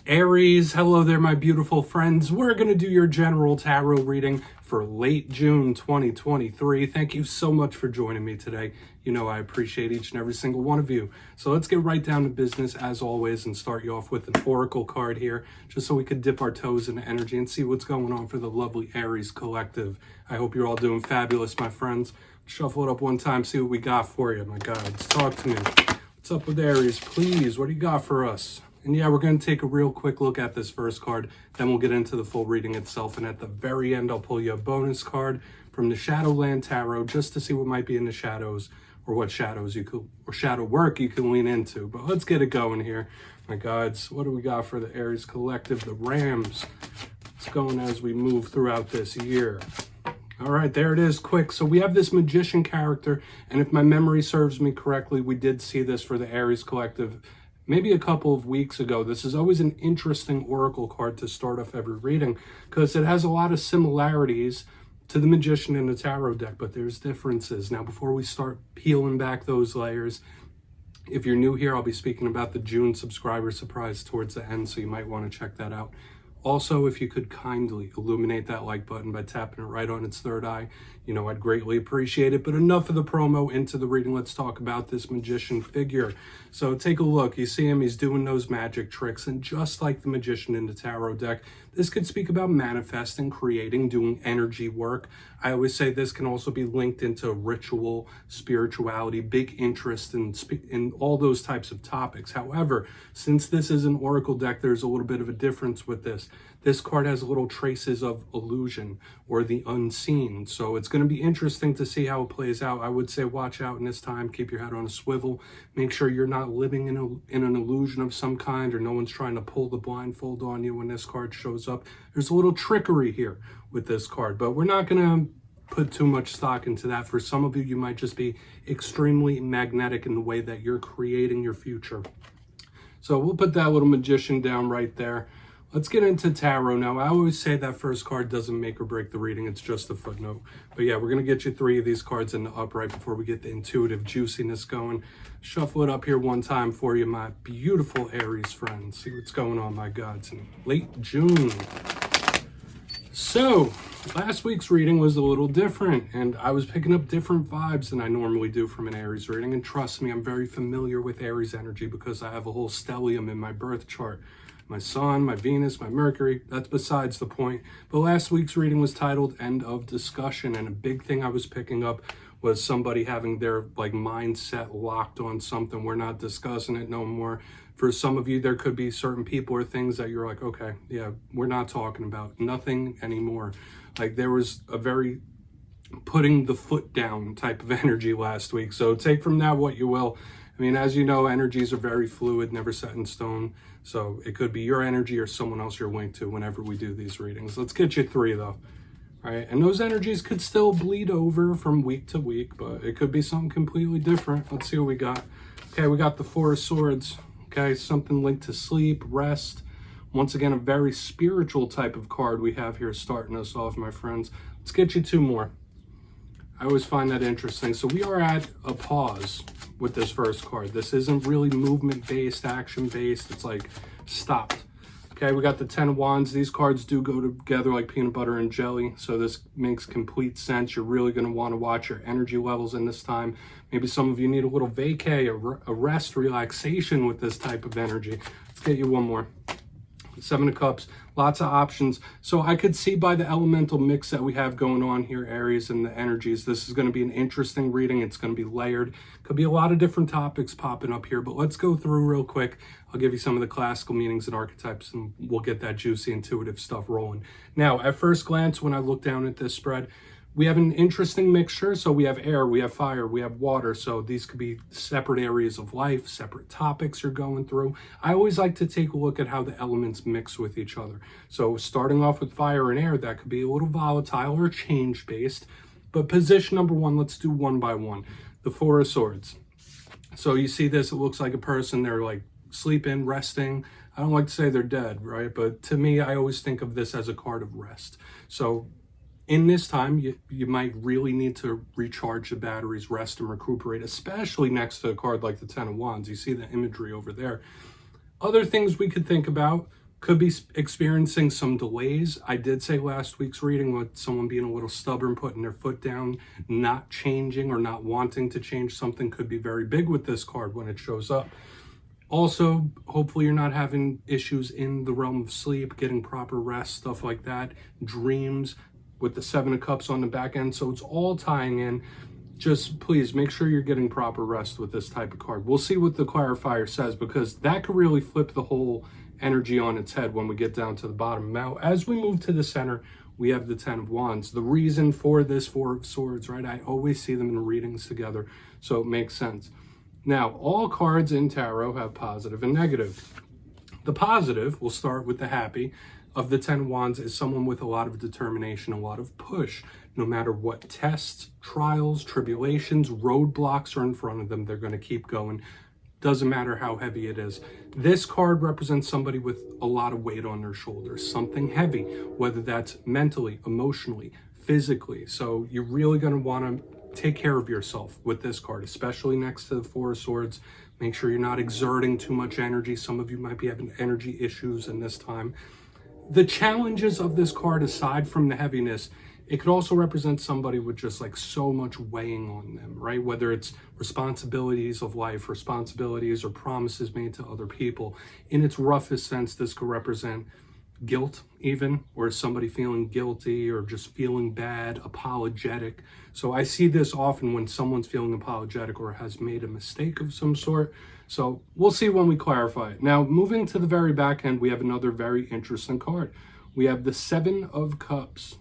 Aries, hello there, my beautiful friends. We're going to do your general tarot reading for late June 2023. Thank you so much for joining me today. You know I appreciate each and every single one of you. So let's get right down to business as always and start you off with an oracle card here, just so we could dip our toes into energy and see what's going on for the lovely Aries collective. I hope you're all doing fabulous, my friends. Shuffle it up one time, see what we got for you, my gods. Talk to me. What's up with Aries, please? What do you got for us? And yeah, we're going to take a real quick look at this first card, then we'll get into the full reading itself. And at the very end, I'll pull you a bonus card from the Shadowland Tarot just to see what might be in the shadows or what shadows you could, or shadow work you can lean into. But let's get it going here. My gods, what do we got for the Aries collective? The Rams. What's going as we move throughout this year? All right, there it is, quick. So we have this magician character, and if my memory serves me correctly, we did see this for the Aries collective maybe a couple of weeks ago. This is always an interesting oracle card to start off every reading because it has a lot of similarities to the magician in the tarot deck, but there's differences. Now, before we start peeling back those layers, if you're new here, I'll be speaking about the June subscriber surprise towards the end, so you might want to check that out. Also, if you could kindly illuminate that like button by tapping it right on its third eye, you know, I'd greatly appreciate it. But enough of the promo, into the reading. Let's talk about this magician figure. So take a look. You see him, he's doing those magic tricks. And just like the magician in the tarot deck, this could speak about manifesting, creating, doing energy work. I always say this can also be linked into ritual, spirituality, big interest in all those types of topics. However, since this is an oracle deck, there's a little bit of a difference with this. This card has little traces of illusion or the unseen. So it's going to be interesting to see how it plays out. I would say watch out in this time. Keep your head on a swivel. Make sure you're not living in an illusion of some kind, or no one's trying to pull the blindfold on you when this card shows up. There's a little trickery here with this card, but we're not going to put too much stock into that. For some of you, you might just be extremely magnetic in the way that you're creating your future. So we'll put that little magician down right there. Let's get into tarot now. I always say that first card doesn't make or break the reading. It's just a footnote. But yeah, we're going to get you 3 of these cards in the upright before we get the intuitive juiciness going. Shuffle it up here one time for you, my beautiful Aries friends. See what's going on, my gods, in late June. So, last week's reading was a little different, and I was picking up different vibes than I normally do from an Aries reading. And trust me, I'm very familiar with Aries energy because I have a whole stellium in my birth chart. My Sun, my Venus, my Mercury, that's besides the point. But last week's reading was titled End of Discussion, and a big thing I was picking up was somebody having their mindset locked on something. We're not discussing it no more. For some of you, there could be certain people or things that you're like, okay, yeah, we're not talking about nothing anymore. Like there was a very putting the foot down type of energy last week. So take from that what you will. I mean, as you know, energies are very fluid, never set in stone. So it could be your energy or someone else you're linked to whenever we do these readings. Let's get you 3 though. All right, and those energies could still bleed over from week to week, but it could be something completely different. Let's see what we got. Okay, we got the 4 of Swords. Okay, something linked to sleep, rest. Once again, a very spiritual type of card we have here starting us off, my friends. Let's get you 2 more. I always find that interesting. So we are at a pause with this first card. This isn't really movement-based, action-based. It's like stopped. Okay, we got the 10 of Wands. These cards do go together like peanut butter and jelly, so this makes complete sense. You're really going to want to watch your energy levels in this time. Maybe some of you need a little vacay, a rest, relaxation with this type of energy. Let's get you 1 more. 7 of Cups, lots of options. So I could see by the elemental mix that we have going on here, Aries, and the energies, this is going to be an interesting reading. It's going to be layered. Could be a lot of different topics popping up here, but let's go through real quick. I'll give you some of the classical meanings and archetypes, and we'll get that juicy, intuitive stuff rolling. Now, at first glance, when I look down at this spread, we have an interesting mixture. So we have air, we have fire, we have water. So these could be separate areas of life, separate topics you're going through. I always like to take a look at how the elements mix with each other. So starting off with fire and air, that could be a little volatile or change-based. But position number 1, let's do one by one. The 4 of Swords. So you see this, it looks like a person, they're like sleeping, resting. I don't like to say they're dead, right? But to me, I always think of this as a card of rest. So in this time, you might really need to recharge the batteries, rest and recuperate, especially next to a card like the 10 of Wands. You see the imagery over there. Other things we could think about, Could be experiencing some delays. I did say last week's reading with someone being a little stubborn, putting their foot down, not changing or not wanting to change something could be very big with this card when it shows up. Also, hopefully you're not having issues in the realm of sleep, getting proper rest, stuff like that, dreams with the Seven of Cups on the back end. So it's all tying in. Just please make sure you're getting proper rest with this type of card. We'll see what the clarifier says, because that could really flip the whole energy on its head when we get down to the bottom. Now, as we move to the center, we have the Ten of Wands. The reason for this Four of Swords, right? I always see them in readings together, so it makes sense. Now, all cards in tarot have positive and negative. The positive, we'll start with the happy, of the Ten of Wands is someone with a lot of determination, a lot of push. No matter what tests, trials, tribulations, roadblocks are in front of them, they're going to keep going. Doesn't matter how heavy it is. This card represents somebody with a lot of weight on their shoulders, something heavy, whether that's mentally, emotionally, physically. So you're really going to want to take care of yourself with this card, especially next to the Four of Swords. Make sure you're not exerting too much energy. Some of you might be having energy issues in this time. The challenges of this card, aside from the heaviness, it could also represent somebody with just like so much weighing on them, right? Whether it's responsibilities of life, responsibilities or promises made to other people. In its roughest sense, this could represent guilt even, or somebody feeling guilty or just feeling bad, apologetic. So I see this often when someone's feeling apologetic or has made a mistake of some sort. So we'll see when we clarify it. Now, moving to the very back end, we have another very interesting card. We have the Seven of Cups.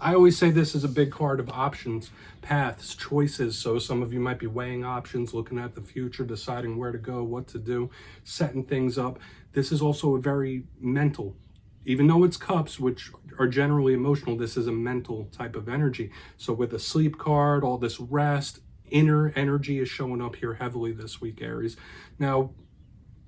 I always say this is a big card of options, paths, choices. So some of you might be weighing options, looking at the future, deciding where to go, what to do, setting things up. This is also a very mental, even though it's cups, which are generally emotional, this is a mental type of energy. So with the sleep card, all this rest, inner energy is showing up here heavily this week, Aries. Now,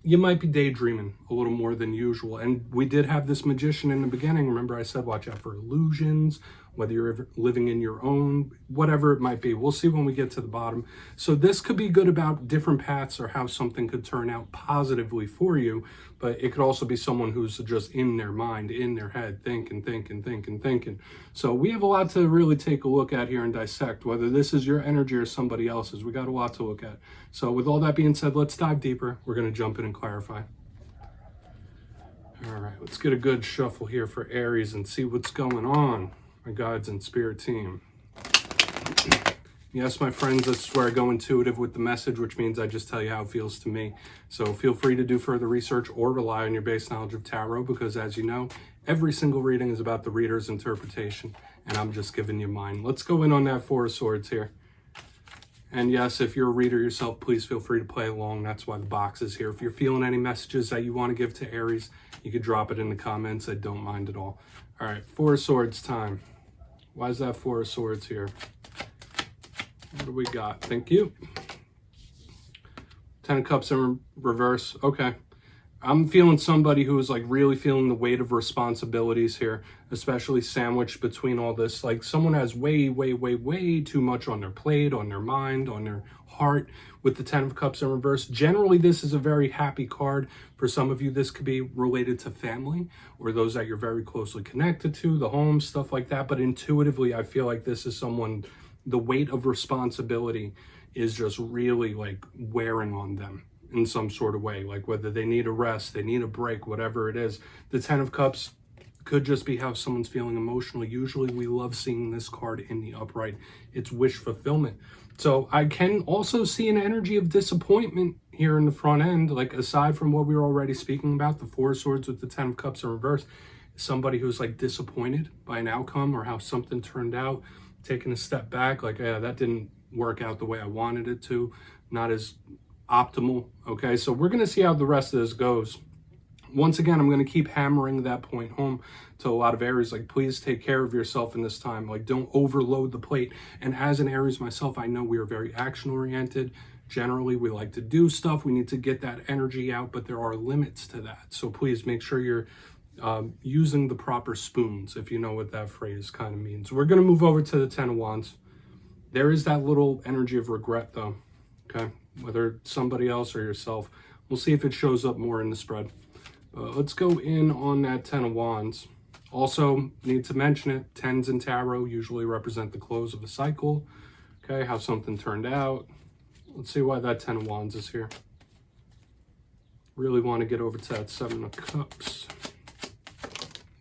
you might be daydreaming a little more than usual. And we did have this magician in the beginning. Remember I said watch out for illusions, whether you're living in your own, whatever it might be. We'll see when we get to the bottom. So this could be good about different paths or how something could turn out positively for you, but it could also be someone who's just in their mind, in their head, thinking. So we have a lot to really take a look at here and dissect, whether this is your energy or somebody else's. We got a lot to look at. So with all that being said, let's dive deeper. We're going to jump in and clarify. All right, let's get a good shuffle here for Aries and see what's going on. My guides and spirit team. Yes, my friends, this is where I go intuitive with the message, which means I just tell you how it feels to me. So feel free to do further research or rely on your base knowledge of tarot, because as you know, every single reading is about the reader's interpretation, and I'm just giving you mine. Let's go in on that Four of Swords here. And yes, if you're a reader yourself, please feel free to play along. That's why the box is here. If you're feeling any messages that you want to give to Aries, you could drop it in the comments. I don't mind at all. All right, Four of Swords time. Why is that Four of Swords here? What do we got? Thank you. Ten of Cups in reverse. Okay. I'm feeling somebody who is like really feeling the weight of responsibilities here, especially sandwiched between all this. Like someone has way too much on their plate, on their mind, on their heart with the Ten of Cups in reverse. Generally, this is a very happy card. For some of you, this could be related to family or those that you're very closely connected to, the home, stuff like that. But intuitively, I feel like this is someone, the weight of responsibility is just really like wearing on them in some sort of way, like whether they need a rest, they need a break, whatever it is. The Ten of Cups could just be how someone's feeling emotionally. Usually we love seeing this card in the upright. It's wish fulfillment. So I can also see an energy of disappointment here in the front end, like aside from what we were already speaking about, the Four of Swords with the Ten of Cups in reverse, somebody who's like disappointed by an outcome or how something turned out, taking a step back, like, yeah, that didn't work out the way I wanted it to, not as optimal. Okay, so we're going to see how the rest of this goes. Once again, I'm going to keep hammering that point home to a lot of Aries, like, please take care of yourself in this time. Like, don't overload the plate. And as an Aries myself, I know we are very action oriented. Generally, we like to do stuff. We need to get that energy out, but there are limits to that. So please make sure you're using the proper spoons, if you know what that phrase kind of means. We're going to move over to the Ten of Wands. There is that little energy of regret though, okay? Whether it's somebody else or yourself. We'll see if it shows up more in the spread. Let's go in on that 10 of Wands. Also, need to mention it, 10s in tarot usually represent the close of a cycle. Okay, how something turned out. Let's see why that 10 of Wands is here. Really want to get over to that 7 of Cups.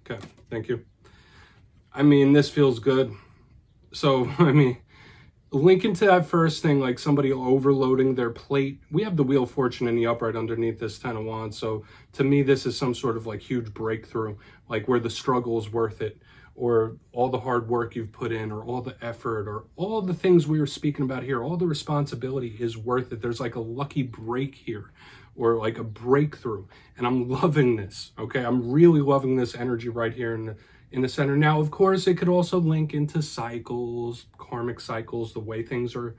Okay, thank you. I mean, this feels good. So, I mean, linking to that first thing, like somebody overloading their plate. We have the Wheel of Fortune in the upright underneath this 10 of Wands. So to me, this is some sort of like huge breakthrough, like where the struggle is worth it, or all the hard work you've put in, or all the effort, or all the things we were speaking about here, all the responsibility is worth it. There's like a lucky break here, or like a breakthrough. And I'm loving this, okay? I'm really loving this energy right here in the center. Now, of course, it could also link into cycles, karmic cycles, the way things are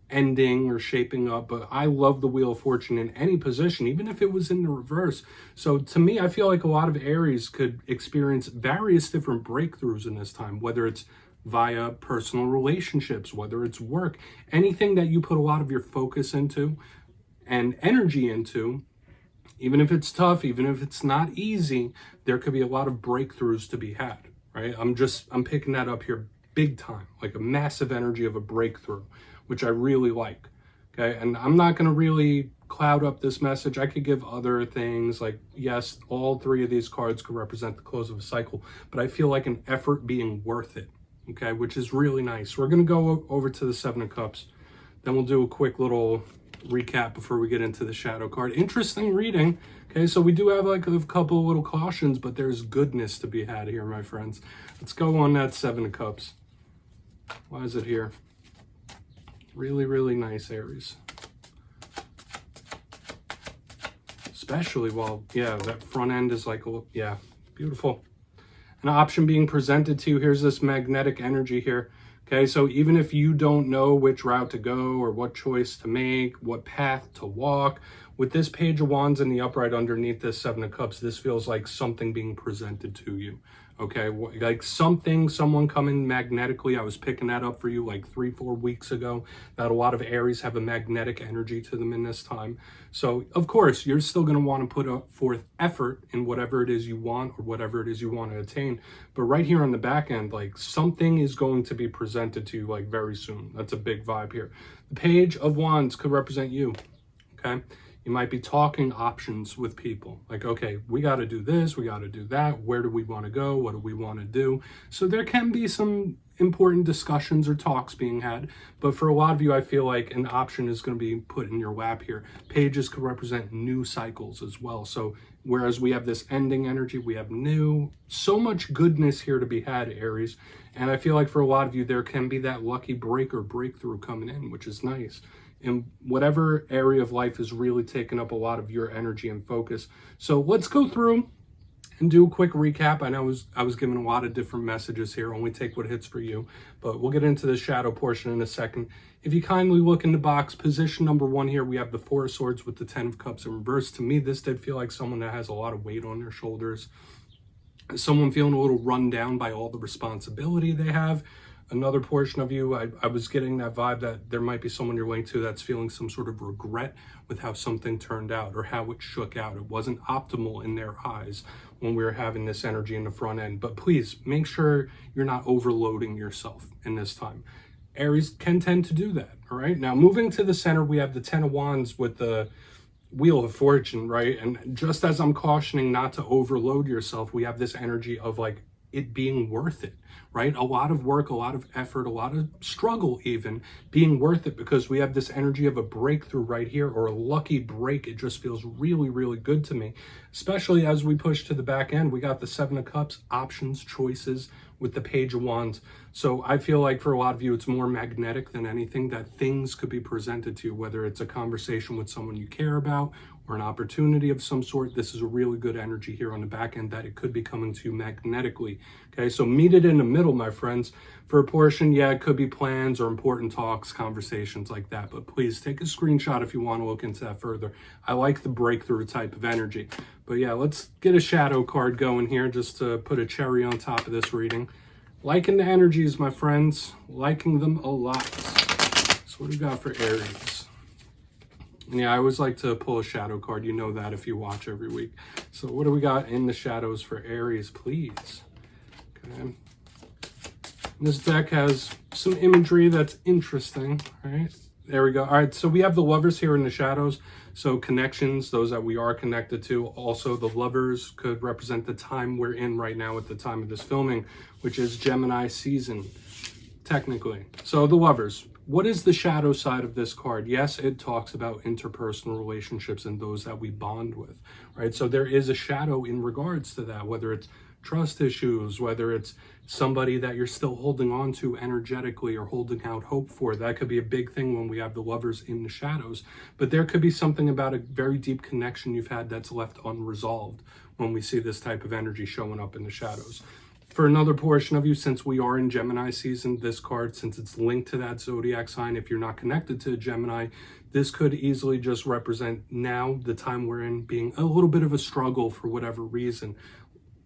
ending or shaping up. But I love the Wheel of Fortune in any position, even if it was in the reverse. So to me, I feel like a lot of Aries could experience various different breakthroughs in this time, whether it's via personal relationships, whether it's work, anything that you put a lot of your focus into and energy into. Even if it's tough, even if it's not easy, there could be a lot of breakthroughs to be had, right? I'm picking that up here big time, like a massive energy of a breakthrough, which I really like, okay? And I'm not going to really cloud up this message. I could give other things like, yes, all three of these cards could represent the close of a cycle, but I feel like an effort being worth it, okay? Which is really nice. We're going to go over to the 7 of Cups. Then we'll do a quick little recap before we get into the shadow card. Interesting reading. Okay, so we do have like a couple of little cautions, but there's goodness to be had here, my friends. Let's go on that 7 of Cups. Why is it here? Really, really nice, Aries. Especially while, yeah, that front end is like, yeah, beautiful. An option being presented to you. Here's this magnetic energy here. Okay, so even if you don't know which route to go or what choice to make, what path to walk, with this Page of Wands in the upright underneath this 7 of Cups, this feels like something being presented to you. Okay, like someone coming magnetically. I was picking that up for you like 3-4 weeks ago, that a lot of Aries have a magnetic energy to them in this time. So of course, you're still going to want to put forth effort in whatever it is you want or whatever it is you want to attain. But right here on the back end, like something is going to be presented to you like very soon. That's a big vibe here. The Page of Wands could represent you, okay? You might be talking options with people. Like, okay, we got to do this, we got to do that. Where do we want to go? What do we want to do? So there can be some important discussions or talks being had. But for a lot of you, I feel like an option is going to be put in your lap here. Pages could represent new cycles as well. So whereas we have this ending energy, we have new, so much goodness here to be had, Aries. And I feel like for a lot of you, there can be that lucky break or breakthrough coming in, which is nice. In whatever area of life is really taking up a lot of your energy and focus. So let's go through and do a quick recap. I know I was giving a lot of different messages here. Only take what hits for you. But we'll get into the shadow portion in a second. If you kindly look in the box, position number 1 here, we have the 4 of Swords with the 10 of Cups in reverse. To me, this did feel like someone that has a lot of weight on their shoulders. Someone feeling a little run down by all the responsibility they have. Another portion of you, I was getting that vibe that there might be someone you're linked to that's feeling some sort of regret with how something turned out or how it shook out. It wasn't optimal in their eyes when we were having this energy in the front end. But please make sure you're not overloading yourself in this time. Aries can tend to do that, all right? Now, moving to the center, we have the 10 of Wands with the Wheel of Fortune, right? And just as I'm cautioning not to overload yourself, we have this energy of like it being worth it, right? A lot of work, a lot of effort, a lot of struggle even being worth it, because we have this energy of a breakthrough right here, or a lucky break. It just feels really, really good to me, especially as we push to the back end. We got the 7 of Cups, options, choices with the Page of Wands. So I feel like for a lot of you, it's more magnetic than anything, that things could be presented to you, whether it's a conversation with someone you care about or an opportunity of some sort. This is a really good energy here on the back end that it could be coming to you magnetically. Okay, so meet it in the middle, my friends. For a portion, yeah, it could be plans or important talks, conversations like that. But please take a screenshot if you want to look into that further. I like the breakthrough type of energy. But yeah, let's get a shadow card going here just to put a cherry on top of this reading. Liking the energies, my friends. Liking them a lot. So what do we got for Aries? And yeah, I always like to pull a shadow card. You know that if you watch every week. So what do we got in the shadows for Aries, please? Okay. This deck has some imagery that's interesting, right? There we go. All right, so we have the lovers here in the shadows. So connections, those that we are connected to. Also, the lovers could represent the time we're in right now at the time of this filming, which is Gemini season, technically. So the lovers. What is the shadow side of this card? Yes, it talks about interpersonal relationships and those that we bond with, right? So there is a shadow in regards to that, whether it's trust issues, whether it's somebody that you're still holding on to energetically or holding out hope for. That could be a big thing when we have the lovers in the shadows. But there could be something about a very deep connection you've had that's left unresolved when we see this type of energy showing up in the shadows. For another portion of you, since we are in Gemini season, this card, since it's linked to that zodiac sign, if you're not connected to Gemini, this could easily just represent now, the time we're in, being a little bit of a struggle for whatever reason.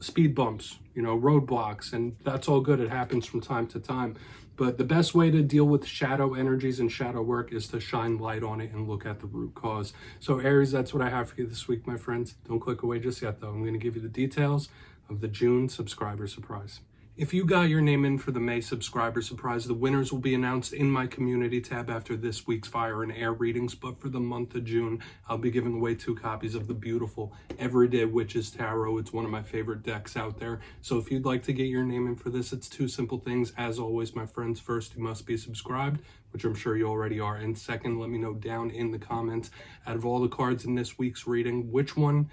Speed bumps, roadblocks, and that's all good. It happens from time to time. But the best way to deal with shadow energies and shadow work is to shine light on it and look at the root cause. So Aries, that's what I have for you this week, my friends. Don't click away just yet, though. I'm going to give you the details of the June subscriber surprise. If you got your name in for the May subscriber surprise, the winners will be announced in my community tab after this week's fire and air readings. But for the month of June, I'll be giving away 2 copies of the beautiful Everyday Witches Tarot. It's one of my favorite decks out there. So if you'd like to get your name in for this, it's 2 simple things. As always, my friends, first, you must be subscribed, which I'm sure you already are. And second, let me know down in the comments, out of all the cards in this week's reading, which one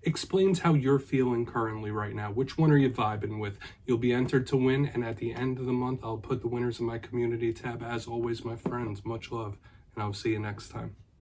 explains how you're feeling currently right now. Which one are you vibing with? You'll be entered to win, and at the end of the month, I'll put the winners in my community tab. As always, my friends, much love, and I'll see you next time.